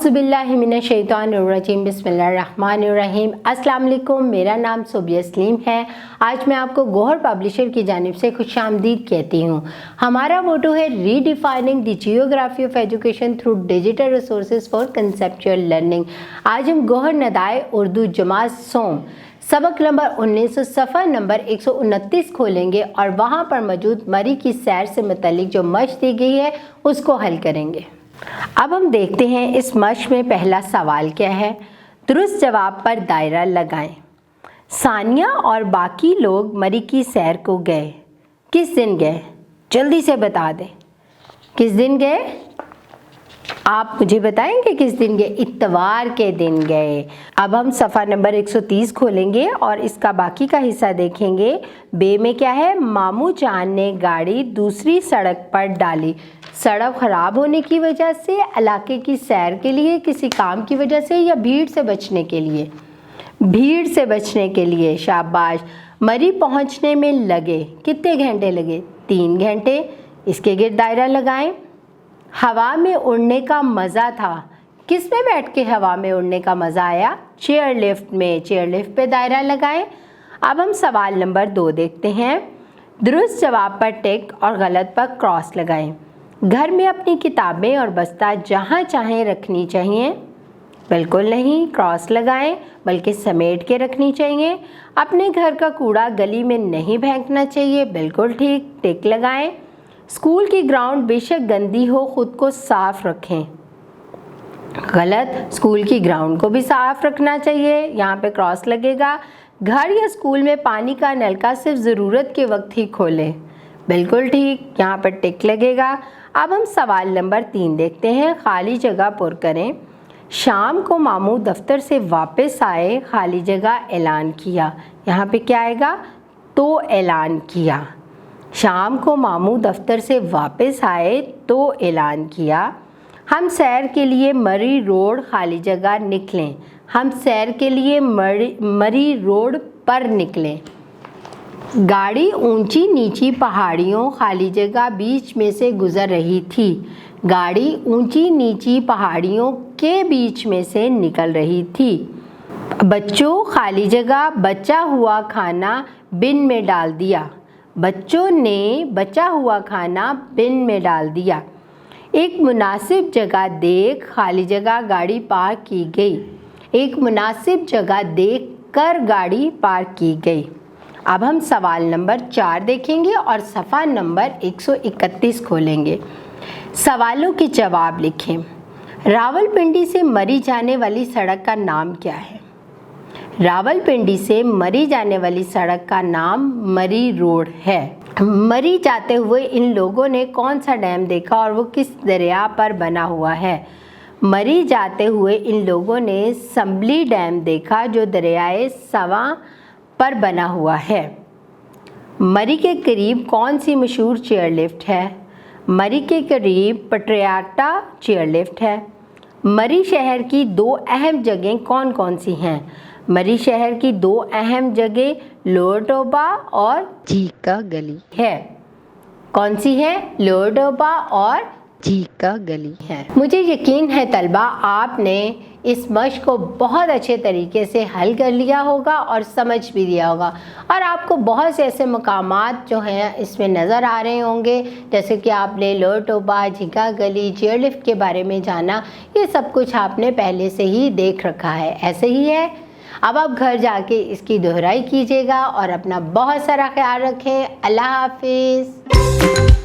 औज़ुबिल्लाहि मिनश्शैतानिर्रजीम बिस्मिल्लाहिर्रहमानिर्रहीम। अस्सलाम वालेकुम, मेरा नाम सोबिया सलीम है। आज मैं आपको गौहर पब्लिशर की जानिब से खुशामदीद कहती हूँ। हमारा मोटो है redefining the geography of education through digital resources for conceptual learning. आज हम गौहर नदाए उर्दू जमात सोम सबक नंबर 19 सफ़ा नंबर 129 खोलेंगे और वहाँ पर मौजूद मरी की सैर से मुतल्लिक जो मश्क दी गई है उसको हल करेंगे। अब हम देखते हैं इस मश्क में पहला सवाल क्या है। दुरुस्त जवाब पर दायरा लगाएं। सानिया और बाकी लोग मरी की सैर को गए। किस दिन गए? जल्दी से बता दें। किस दिन गए? आप मुझे बताएंगे किस दिन गए? इत्तवार के दिन गए। अब हम सफ़ा नंबर 130 खोलेंगे और इसका बाकी का हिस्सा देखेंगे। बे में क्या है? मामू जान ने गाड़ी दूसरी सड़क पर डाली। सड़क ख़राब होने की वजह से, इलाके की सैर के लिए, किसी काम की वजह से या भीड़ से बचने के लिए? भीड़ से बचने के लिए। शाबाश। मरी पहुंचने में लगे कितने घंटे लगे? 3 घंटे। इसके गिर्द दायरा लगाएं। हवा में उड़ने का मज़ा था। किस में बैठ के हवा में उड़ने का मज़ा आया? चेयर लिफ्ट में। चेयर लिफ्ट पे दायरा लगाएं। अब हम सवाल नंबर 2 देखते हैं। दुरुस्त जवाब पर टिक और गलत पर क्रॉस लगाएं। घर में अपनी किताबें और बस्ता जहाँ चाहें रखनी चाहिए? बिल्कुल नहीं, क्रॉस लगाएं, बल्कि समेट के रखनी चाहिए। अपने घर का कूड़ा गली में नहीं फेंकना चाहिए? बिल्कुल ठीक, टिक लगाएं। स्कूल की ग्राउंड बेशक गंदी हो, खुद को साफ रखें। गलत, स्कूल की ग्राउंड को भी साफ रखना चाहिए, यहाँ पे क्रॉस लगेगा। घर या स्कूल में पानी का नलका सिर्फ ज़रूरत के वक्त ही खोलें। बिल्कुल ठीक, यहाँ पर टिक लगेगा। अब हम सवाल नंबर 3 देखते हैं। खाली जगह पुर करें। शाम को मामू दफ्तर से वापस आए, खाली जगह ऐलान किया। यहाँ पे क्या आएगा? तो ऐलान किया। शाम को मामू दफ्तर से वापस आए तो ऐलान किया। हम सैर के लिए मरी रोड खाली जगह निकलें। हम सैर के लिए मरी रोड पर निकलें। गाड़ी ऊंची नीची पहाड़ियों खाली जगह बीच में से गुजर रही थी। गाड़ी ऊंची नीची पहाड़ियों के बीच में से निकल रही थी। बच्चों खाली जगह बचा हुआ खाना बिन में डाल दिया। बच्चों ने बचा हुआ खाना बिन में डाल दिया। एक मुनासिब जगह देख खाली जगह गाड़ी पार्क की गई। एक मुनासिब जगह देख कर गाड़ी पार्क की गई। अब हम सवाल नंबर 4 देखेंगे और सफ़ा नंबर 131 खोलेंगे। सवालों के जवाब लिखें। रावलपिंडी से मरी जाने वाली सड़क का नाम क्या है? रावलपिंडी से मरी जाने वाली सड़क का नाम मरी रोड है। मरी जाते हुए इन लोगों ने कौन सा डैम देखा और वो किस दरिया पर बना हुआ है? मरी जाते हुए इन लोगों ने संभली डैम देखा जो दरियाए सवा पर बना हुआ है। मरी के करीब कौन सी मशहूर चेयर लिफ्ट है? मरी के करीब पट्रियाटा चेयर लिफ्ट है। मरी शहर की 2 अहम जगहें कौन कौन सी हैं? मरी शहर की 2 अहम जगह लोअर टोबा और झीका गली है। कौन सी है? लोअर टोबा और झीका गली है। मुझे यकीन है तलबा आपने इस मश्क को बहुत अच्छे तरीके से हल कर लिया होगा और समझ भी दिया होगा और आपको बहुत से ऐसे मकामात जो हैं इसमें नज़र आ रहे होंगे, जैसे कि आपने लोअर टोबा, झीका गली, चेयर लिफ्ट के बारे में जाना। ये सब कुछ आपने पहले से ही देख रखा है, ऐसे ही है। अब आप घर जाके इसकी दोहराई कीजिएगा और अपना बहुत सारा ख्याल रखें। अल्लाह हाफिज़।